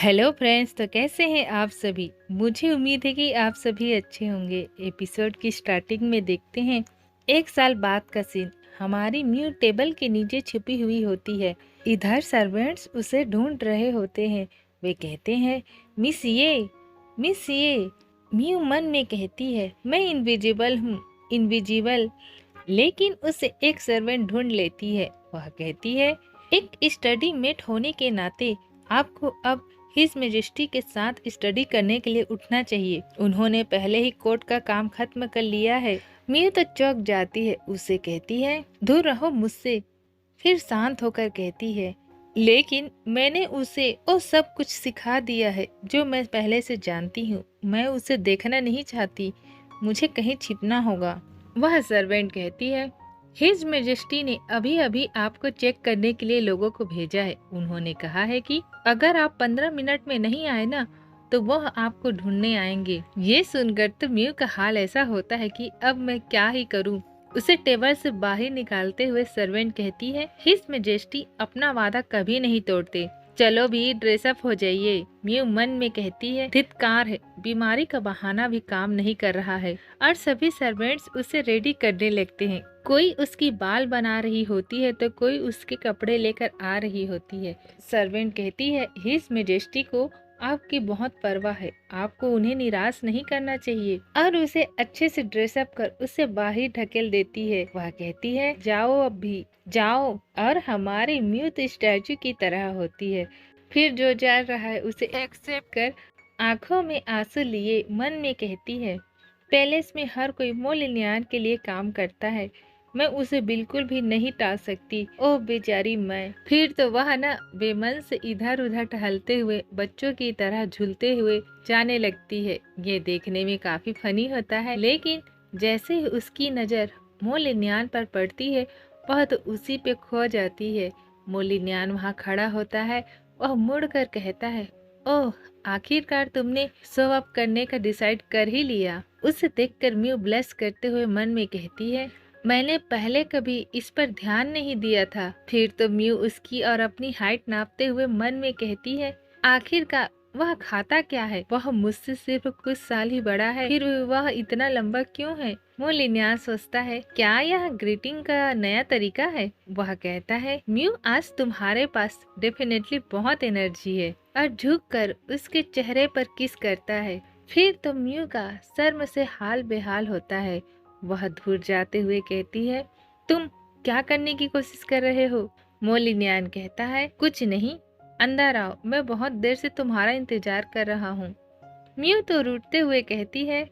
Hello friends, तो कैसे हैं आप सभी। मुझे उम्मीद है कि आप सभी अच्छे होंगे। एपिसोड की स्टार्टिंग में देखते हैं एक साल बाद का सीन। हमारी म्यू टेबल के नीचे छुपी हुई होती है। इधर सर्वेंट्स उसे ढूंढ रहे होते हैं। वे कहते हैं, मिस ये। म्यू मन में कहती है, मैं इनविजिबल हूँ, इनविजिबल। लेकिन उसे एक सर्वेंट ढूंढ लेती है। वह कहती है, एक स्टडी मेट होने के नाते आपको अब हिज मेजेस्टी के साथ स्टडी करने के लिए उठना चाहिए। उन्होंने पहले ही कोर्ट का काम खत्म कर लिया है। मीर तो चौंक जाती है। उसे कहती है, दूर रहो मुझसे। फिर शांत होकर कहती है, लेकिन मैंने उसे वो सब कुछ सिखा दिया है जो मैं पहले से जानती हूँ। मैं उसे देखना नहीं चाहती। मुझे कहीं छिपना होगा। वह सर्वेंट कहती है, हिज मेजेस्टी ने अभी अभी आपको चेक करने के लिए लोगों को भेजा है। उन्होंने कहा है कि अगर आप 15 मिनट में नहीं आए ना, तो वह आपको ढूंढने आएंगे। ये सुनकर तो म्यू का हाल ऐसा होता है कि अब मैं क्या ही करूं। उसे टेबल से बाहर निकालते हुए सर्वेंट कहती है, हिज मेजेस्टी अपना वादा कभी नहीं तोड़ते। चलो भी ड्रेसअप हो जाइए। म्यू मन में कहती है, धिक्कार है, बीमारी का बहाना भी काम नहीं कर रहा है। और सभी सर्वेंट्स उसे रेडी करने लगते हैं। कोई उसकी बाल बना रही होती है तो कोई उसके कपड़े लेकर आ रही होती है। सर्वेंट कहती है, हिज मेजेस्टी को आपकी बहुत परवाह है, आपको उन्हें निराश नहीं करना चाहिए। और उसे अच्छे से ड्रेसअप कर उसे बाहर ढकेल देती है। वह कहती है, जाओ अब भी जाओ। और हमारी म्यूट स्टैचू की तरह होती है। फिर जो जा रहा है उसे एक्सेप्ट कर आंखों में आंसू लिए मन में कहती है, पैलेस में हर कोई मोलिनियान के लिए काम करता है। मैं उसे बिल्कुल भी नहीं टाल सकती। ओह बेचारी मैं। फिर तो वह ना बेमन से इधर उधर टहलते हुए बच्चों की तरह झूलते हुए जाने लगती है। ये देखने में काफी फनी होता है, लेकिन जैसे ही उसकी नजर मोलिनियान पर पड़ती है, वह तो उसी पे खो जाती है। मोलिनियान वहाँ खड़ा होता है। वह मुड़कर कहता है, ओह आखिरकार तुमने शो अप करने का डिसाइड कर ही लिया। उसे देखकर म्यू ब्लश करते हुए मन में कहती है, मैंने पहले कभी इस पर ध्यान नहीं दिया था। फिर तो म्यू उसकी और अपनी हाइट नापते हुए मन में कहती है, आखिरकार वह खाता क्या है। वह मुझसे सिर्फ कुछ साल ही बड़ा है, फिर वह इतना लंबा क्यों है। मोलिनियान सोचता है, क्या यह ग्रीटिंग का नया तरीका है। वह कहता है, म्यू आज तुम्हारे पास डेफिनेटली बहुत एनर्जी है। और झुककर उसके चेहरे पर किस करता है। फिर तो म्यू का शर्म से हाल बेहाल होता है। वह दूर जाते हुए कहती है, तुम क्या करने की कोशिश कर रहे हो। मोलिनियान कहता है, कुछ नहीं, अंदर आओ, मैं बहुत देर से तुम्हारा इंतजार कर रहा हूँ। म्यू तो रूठते हुए कहती है,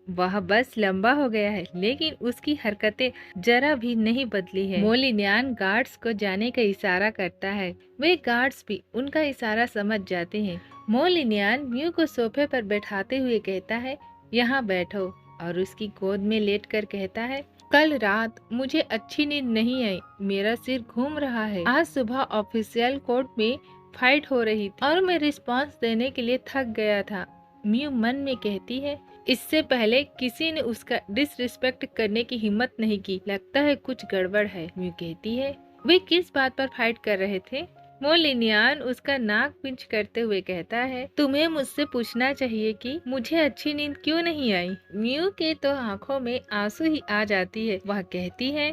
वह बस लंबा हो गया है, लेकिन उसकी हरकतें जरा भी नहीं बदली है। मोलिनियान गार्ड्स को जाने का इशारा करता है। वे गार्ड्स भी उनका इशारा समझ जाते हैं। मोलिनियान म्यू को सोफे पर बैठाते हुए कहता है, यहाँ बैठो। और उसकी गोद में लेटकर कहता है, कल रात मुझे अच्छी नींद नहीं आई, मेरा सिर घूम रहा है। आज सुबह ऑफिशियल कोर्ट में फाइट हो रही थी और मैं रिस्पांस देने के लिए थक गया था। म्यू मन में कहती है, इससे पहले किसी ने उसका डिसरिस्पेक्ट करने की हिम्मत नहीं की। लगता है कुछ गड़बड़ है। म्यू कहती है, वे किस बात पर फाइट कर रहे थे। मोलिनियान उसका नाक पिंच करते हुए कहता है, तुम्हें मुझसे पूछना चाहिए कि मुझे अच्छी नींद क्यों नहीं आई। म्यू के तो आंखों में आंसू ही आ जाती है। वह कहती है,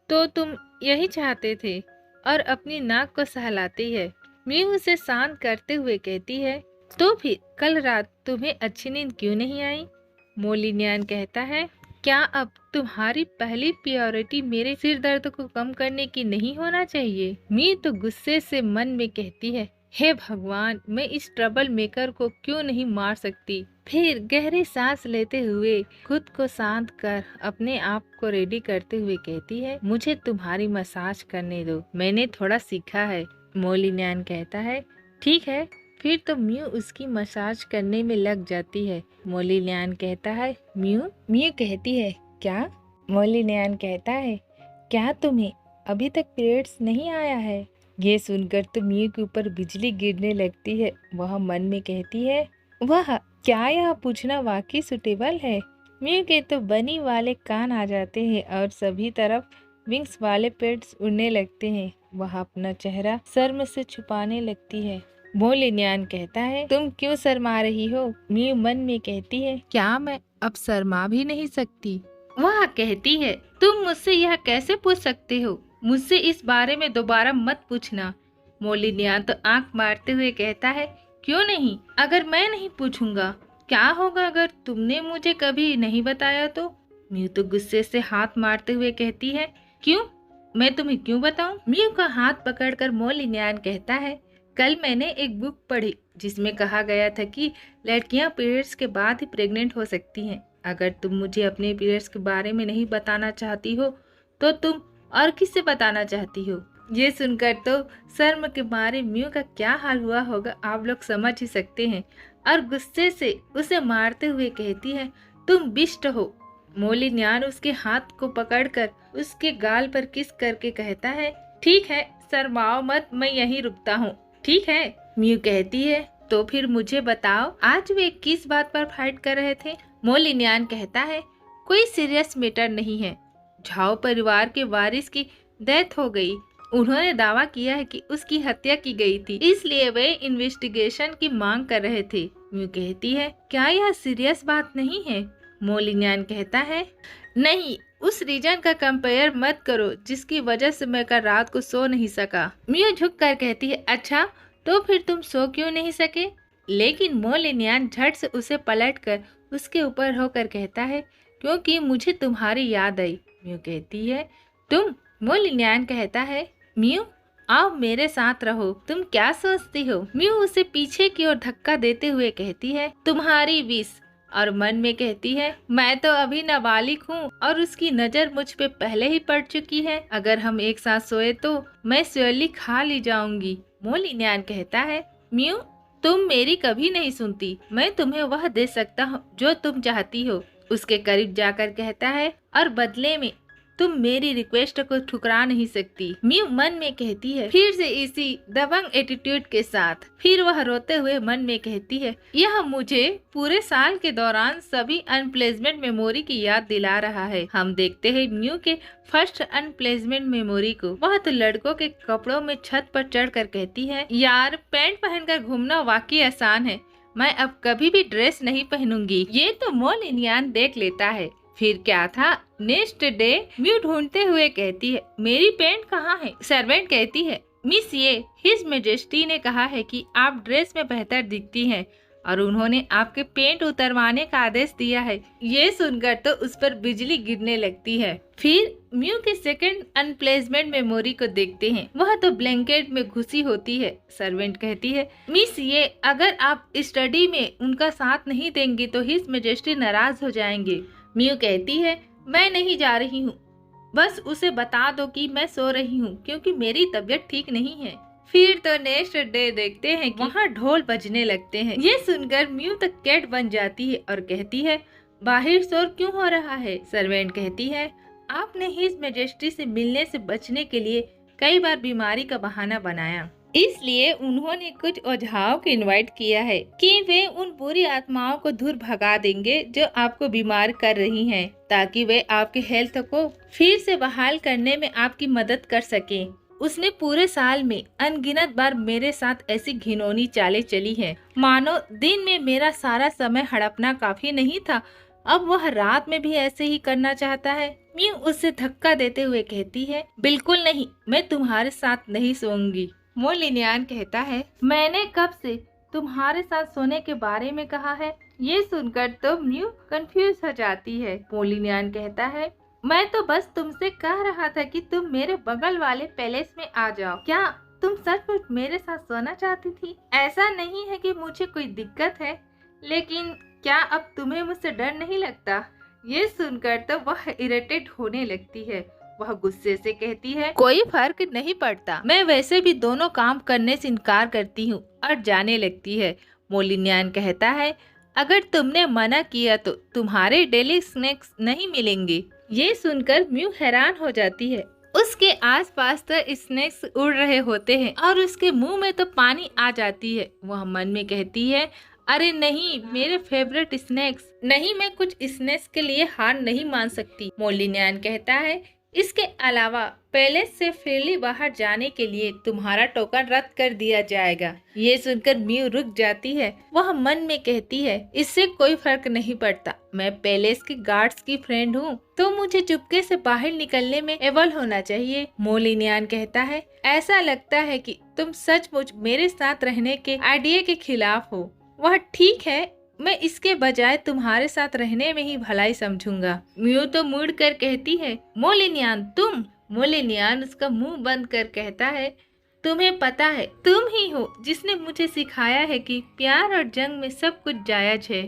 तो तुम यही चाहते थे। और अपनी नाक को सहलाती है। म्यू उसे शांत करते हुए कहती है, तो फिर कल रात तुम्हें अच्छी नींद क्यों नहीं आई। मोलिनियान कहता है, क्या अब तुम्हारी पहली प्रायोरिटी मेरे सिर दर्द को कम करने की नहीं होना चाहिए। मी तो गुस्से से मन में कहती है, हे भगवान, मैं इस ट्रबल मेकर को क्यों नहीं मार सकती। फिर गहरी सांस लेते हुए खुद को शांत कर अपने आप को रेडी करते हुए कहती है, मुझे तुम्हारी मसाज करने दो, मैंने थोड़ा सीखा है। मोलिनियान कहता है, ठीक है। फिर तो म्यू उसकी मसाज करने में लग जाती है। मोलिनियान कहता है, म्यू। म्यू कहती है, क्या। मोलिनियान कहता है, क्या तुम्हें अभी तक पीरियड्स नहीं आया है। ये सुनकर तो म्यू के ऊपर बिजली गिरने लगती है। वह मन में कहती है, वह क्या यह पूछना वाकई सुटेबल है। म्यू के तो बनी वाले कान आ जाते हैं और सभी तरफ विंग्स वाले पेड्स उड़ने लगते हैं। वह अपना चेहरा शर्म से छुपाने लगती है। मोलिन्यान कहता है, तुम क्यों शर्मा रही हो? म्यू मन में कहती है, क्या मैं अब शर्मा भी नहीं सकती? वह कहती है, तुम मुझसे यह कैसे पूछ सकते हो? मुझसे इस बारे में दोबारा मत पूछना। मोलिन्यान तो आंख मारते हुए कहता है, क्यों नहीं? अगर मैं नहीं पूछूंगा, क्या होगा अगर तुमने मुझे कभी नहीं बताया तो? म्यू तो गुस्से से हाथ मारते हुए कहती है, क्यों? मैं तुम्हें क्यों बताऊं? म्यू का हाथ पकड़कर मोलिन्यान कहता है, कल मैंने एक बुक पढ़ी जिसमें कहा गया था कि लड़कियां पीरियड्स के बाद ही प्रेग्नेंट हो सकती हैं। अगर तुम मुझे अपने पीरियड्स के बारे में नहीं बताना चाहती हो तो तुम और किससे बताना चाहती हो? ये सुनकर तो शर्म के मारे म्यू का क्या हाल हुआ होगा आप लोग समझ ही सकते हैं, और गुस्से से उसे मारते हुए कहती है, तुम बिष्ट हो। मोलिन्यान उसके हाथ को पकड़कर उसके गाल पर किस करके कहता है, ठीक है, शर्माओ मत, मैं यहीं रुकता हूँ। ठीक है, म्यू कहती है, तो फिर मुझे बताओ आज वे किस बात पर फाइट कर रहे थे? मोलिन्यान कहता है, कोई सीरियस मैटर नहीं है। झाओ परिवार के वारिस की डेथ हो गई। उन्होंने दावा किया है कि उसकी हत्या की गई थी, इसलिए वे इन्वेस्टिगेशन की मांग कर रहे थे। म्यू कहती है, क्या यह सीरियस बात नहीं है? मोलिन्यान कहता है, नहीं, उस रीजन का कंपेयर मत करो जिसकी वजह से मैं कल रात को सो नहीं सका। म्यू झुक कर कहती है, अच्छा तो फिर तुम सो क्यों नहीं सके? लेकिन मोलिन्यान झट से उसे पलटकर उसके ऊपर होकर कहता है, क्योंकि मुझे तुम्हारी याद आई। म्यू कहती है, तुम? मोलिन्यान कहता है, म्यू आओ मेरे साथ रहो, तुम क्या सोचती हो? म्यू उसे पीछे की ओर धक्का देते हुए कहती है, तुम्हारी विश, और मन में कहती है, मैं तो अभी नाबालिग हूँ और उसकी नजर मुझ पे पहले ही पड़ चुकी है। अगर हम एक साथ सोए तो मैं श्योरली खा ली जाऊंगी। मोलिन्यान कहता है, म्यू तुम मेरी कभी नहीं सुनती, मैं तुम्हें वह दे सकता हूँ जो तुम चाहती हो। उसके करीब जाकर कहता है, और बदले में तुम मेरी रिक्वेस्ट को ठुकरा नहीं सकती। म्यू मन में कहती है, फिर से इसी दबंग एटीट्यूड के साथ। फिर वह रोते हुए मन में कहती है, यह मुझे पूरे साल के दौरान सभी अनप्लेजमेंट मेमोरी की याद दिला रहा है। हम देखते हैं म्यू के फर्स्ट अनप्लेजमेंट मेमोरी को। वह तो लड़कों के कपड़ों में छत पर चढ़कर कहती है, यार पैंट पहनकर घूमना वाकई आसान है, मैं अब कभी भी ड्रेस नहीं पहनूंगी। ये तो मोलिन्यान देख लेता है। फिर क्या था, नेक्स्ट डे म्यू ढूंढते हुए कहती है, मेरी पेंट कहाँ है? सर्वेंट कहती है, मिस ये हिज मेजेस्टी ने कहा है कि आप ड्रेस में बेहतर दिखती हैं और उन्होंने आपके पेंट उतरवाने का आदेश दिया है। ये सुनकर तो उस पर बिजली गिरने लगती है। फिर म्यू के सेकंड अनप्लेसमेंट मेमोरी को देखते हैं। वह तो ब्लैंकेट में घुसी होती है। सर्वेंट कहती है, मिस ये अगर आप स्टडी में उनका साथ नहीं देंगे तो हिज मेजेस्टी नाराज हो जाएंगे। म्यू कहती है, मैं नहीं जा रही हूँ, बस उसे बता दो कि मैं सो रही हूँ क्योंकि मेरी तबीयत ठीक नहीं है। फिर तो नेक्स्ट डे देखते हैं कि वहाँ ढोल बजने लगते हैं। ये सुनकर म्यू तो कैट बन जाती है और कहती है, बाहर शोर क्यों हो रहा है? सर्वेंट कहती है, आपने हिज मेजेस्टी से मिलने से बचने के लिए कई बार बीमारी का बहाना बनाया, इसलिए उन्होंने कुछ ओझाओं को इनवाइट किया है कि वे उन बुरी आत्माओं को दूर भगा देंगे जो आपको बीमार कर रही हैं, ताकि वे आपके हेल्थ को फिर से बहाल करने में आपकी मदद कर सकें। उसने पूरे साल में अनगिनत बार मेरे साथ ऐसी घिनौनी चालें चली हैं, मानो दिन में मेरा सारा समय हड़पना काफी नहीं था, अब वह रात में भी ऐसे ही करना चाहता है। म्यू उससे धक्का देते हुए कहती है, बिल्कुल नहीं, मैं तुम्हारे साथ नहीं सोऊंगी। मोलिन्यान कहता है, मैंने कब से तुम्हारे साथ सोने के बारे में कहा है? ये सुनकर तो म्यू कंफ्यूज हो जाती है। मोलिन्यान कहता है, मैं तो बस तुमसे कह रहा था कि तुम मेरे बगल वाले पैलेस में आ जाओ। क्या तुम सचमुच मेरे साथ सोना चाहती थी? ऐसा नहीं है कि मुझे कोई दिक्कत है, लेकिन क्या अब तुम्हें मुझसे डर नहीं लगता? ये सुनकर तो वह इरिटेट होने लगती है। वह गुस्से से कहती है, कोई फर्क नहीं पड़ता, मैं वैसे भी दोनों काम करने से इनकार करती हूँ, और जाने लगती है। मोलिन्यान कहता है, अगर तुमने मना किया तो तुम्हारे डेली स्नैक्स नहीं मिलेंगे। ये सुनकर म्यू हैरान हो जाती है। उसके आसपास तो स्नैक्स उड़ रहे होते हैं और उसके मुंह में तो पानी आ जाती है। वह मन में कहती है, अरे नहीं, मेरे फेवरेट स्नैक्स नहीं, मैं कुछ स्नैक्स के लिए हार नहीं मान सकती। मोलिन्यान कहता है, इसके अलावा पैलेस से फ्रीली बाहर जाने के लिए तुम्हारा टोकन रद्द कर दिया जाएगा। ये सुनकर म्यू रुक जाती है। वह मन में कहती है, इससे कोई फर्क नहीं पड़ता। मैं पैलेस के गार्ड्स की फ्रेंड हूँ, तो मुझे चुपके से बाहर निकलने में एबल होना चाहिए। मोलिनियन कहता है, ऐसा लगता है कि तुम सचमुच मेरे साथ रहने के आइडिया के खिलाफ हो। वह ठीक है, मैं इसके बजाय तुम्हारे साथ रहने में ही भलाई समझूंगा। म्यू तो मुड़ कर कहती है, मोलिनियन तुम। मोलिनियन उसका मुंह बंद कर कहता है, तुम्हें पता है तुम ही हो जिसने मुझे सिखाया है कि प्यार और जंग में सब कुछ जायज है।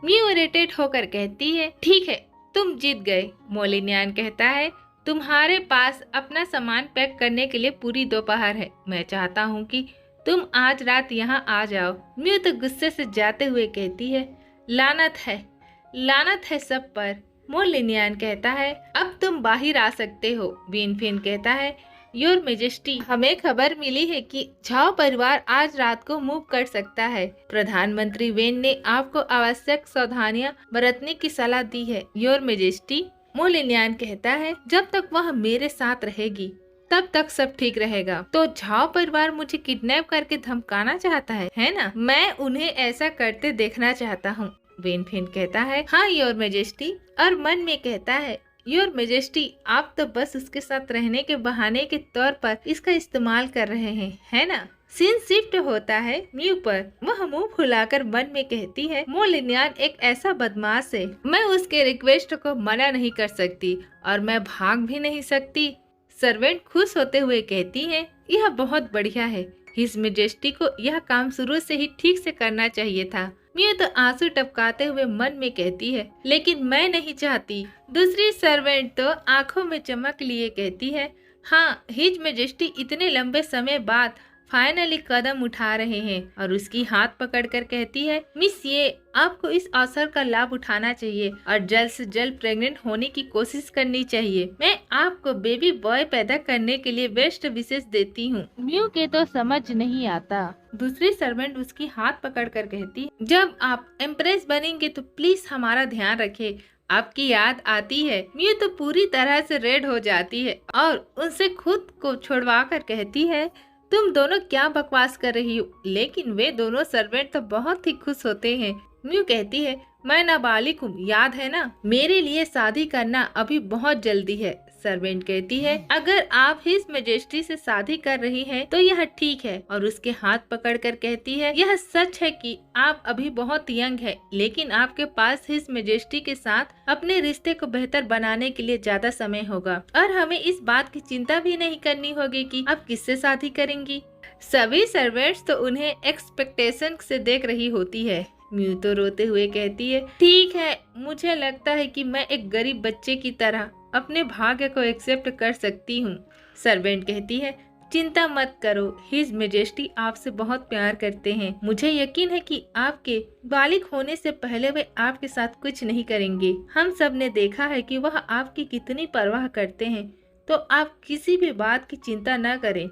म्यू इरिटेट होकर कहती है, ठीक है तुम जीत गए। मोलिनियन कहता है, तुम्हारे पास अपना सामान पैक करने के लिए पूरी दोपहर है। मैं चाहता हूँ कि तुम आज रात यहाँ आ जाओ। म्यू तो गुस्से से जाते हुए कहती है, लानत है सब पर। मोलिनियन कहता है, अब तुम बाहर आ सकते हो। विनफिन कहता है, योर मेजेस्टी, हमें खबर मिली है कि झाओ परिवार आज रात को मूव कर सकता है। प्रधानमंत्री वेन ने आपको आवश्यक सावधानियां बरतने की सलाह दी है। Your majesty. मोलिनियन कहता है, जब तक वह मेरे साथ रहेगी तब तक सब ठीक रहेगा। तो झाओ परिवार मुझे किडनैप करके धमकाना चाहता है ना? मैं उन्हें ऐसा करते देखना चाहता हूँ। विनफिन कहता है, हाँ योर मेजेस्टी, और मन में कहता है, योर मेजेस्टी, आप तो बस उसके साथ रहने के बहाने के तौर पर इसका इस्तेमाल कर रहे हैं, है ना? सीन शिफ्ट होता है म्यू पर। वह मुंह फुलाकर मन में कहती है, मोलिनियन एक ऐसा बदमाश है, मैं उसके रिक्वेस्ट को मना नहीं कर सकती और मैं भाग भी नहीं सकती। सर्वेंट खुश होते हुए कहती है, यह बहुत बढ़िया है। हिज मेजेस्टी को यह काम शुरू से ही ठीक से करना चाहिए था। म्यू तो आंसू टपकाते हुए मन में कहती है, लेकिन मैं नहीं चाहती। दूसरी सर्वेंट तो आंखों में चमक लिए कहती है, हाँ हिज मेजेस्टी इतने लंबे समय बाद फाइनली कदम उठा रहे हैं। और उसकी हाथ पकड़कर कहती है, मिस ये आपको इस अवसर का लाभ उठाना चाहिए और जल्द से जल्द प्रेग्नेंट होने की कोशिश करनी चाहिए। मैं आपको बेबी बॉय पैदा करने के लिए बेस्ट विशेष देती हूँ। म्यू के तो समझ नहीं आता। दूसरी सर्वेंट उसकी हाथ पकड़कर कहती है, जब आप एम्प्रेस बनेंगे तो प्लीज हमारा ध्यान रखें, आपकी याद आती है। म्यू तो पूरी तरह से रेड हो जाती है और उनसे खुद को छुड़वा कर कहती है, तुम दोनों क्या बकवास कर रही हो? लेकिन वे दोनों सर्वेंट तो बहुत ही खुश होते हैं। म्यू कहती है, मैं नाबालिग हूँ, याद है ना? मेरे लिए शादी करना अभी बहुत जल्दी है। सर्वेंट कहती है, अगर आप हिज मेजेस्टी से शादी कर रही हैं तो यह ठीक है। और उसके हाथ पकड़कर कहती है, यह सच है कि आप अभी बहुत यंग है, लेकिन आपके पास हिज मेजेस्टी के साथ अपने रिश्ते को बेहतर बनाने के लिए ज्यादा समय होगा और हमें इस बात की चिंता भी नहीं करनी होगी कि आप किससे शादी करेंगी। सभी सर्वेंट्स तो उन्हें एक्सपेक्टेशन से देख रही होती है। म्यू तो रोते हुए कहती है, ठीक है, मुझे लगता है कि मैं एक गरीब बच्चे की तरह अपने भाग्य को एक्सेप्ट कर सकती हूँ। सर्वेंट कहती है, चिंता मत करो, हिज मेजेस्टी आपसे बहुत प्यार करते हैं। मुझे यकीन है कि आपके बालिग होने से पहले वे आपके साथ कुछ नहीं करेंगे। हम सब ने देखा है कि वह आपकी कितनी परवाह करते हैं, तो आप किसी भी बात की चिंता न करें।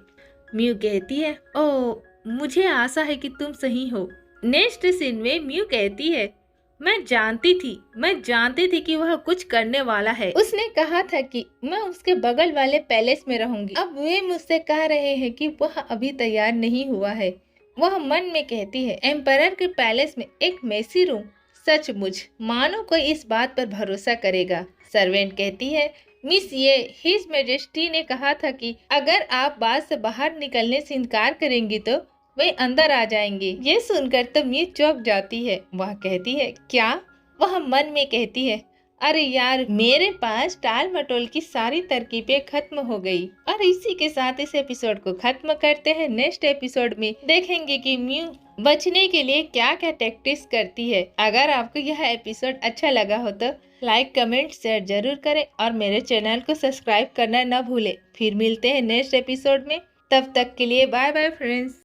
म्यू कहती है, ओह मुझे आशा है कि तुम सही हो। नेक्स्ट सीन में म्यू कहती है, मैं जानती थी कि वह कुछ करने वाला है। उसने कहा था कि मैं उसके बगल वाले पैलेस में रहूंगी। अब वे मुझसे कह रहे हैं कि वह अभी तैयार नहीं हुआ है। वह मन में कहती है, एम्परर के पैलेस में एक मेसी रूम, सचमुच मानो कोई इस बात पर भरोसा करेगा। सर्वेंट कहती है, मिस ये हिज मेजेस्टी ने कहा था कि अगर आप बात से बाहर निकलने से इनकार करेंगी तो वे अंदर आ जाएंगे। ये सुनकर तो म्यू चौंक जाती है। वह कहती है, क्या? वह मन में कहती है, अरे यार, मेरे पास टाल मटोल की सारी तरकीबें खत्म हो गई। और इसी के साथ इस एपिसोड को खत्म करते हैं। नेक्स्ट एपिसोड में देखेंगे कि म्यू बचने के लिए क्या क्या टैक्टिक्स करती है। अगर आपको यह एपिसोड अच्छा लगा हो तो लाइक, कमेंट, शेयर जरूर करें और मेरे चैनल को सब्सक्राइब करना न भूले। फिर मिलते हैं नेक्स्ट एपिसोड में। तब तक के लिए बाय बाय फ्रेंड्स।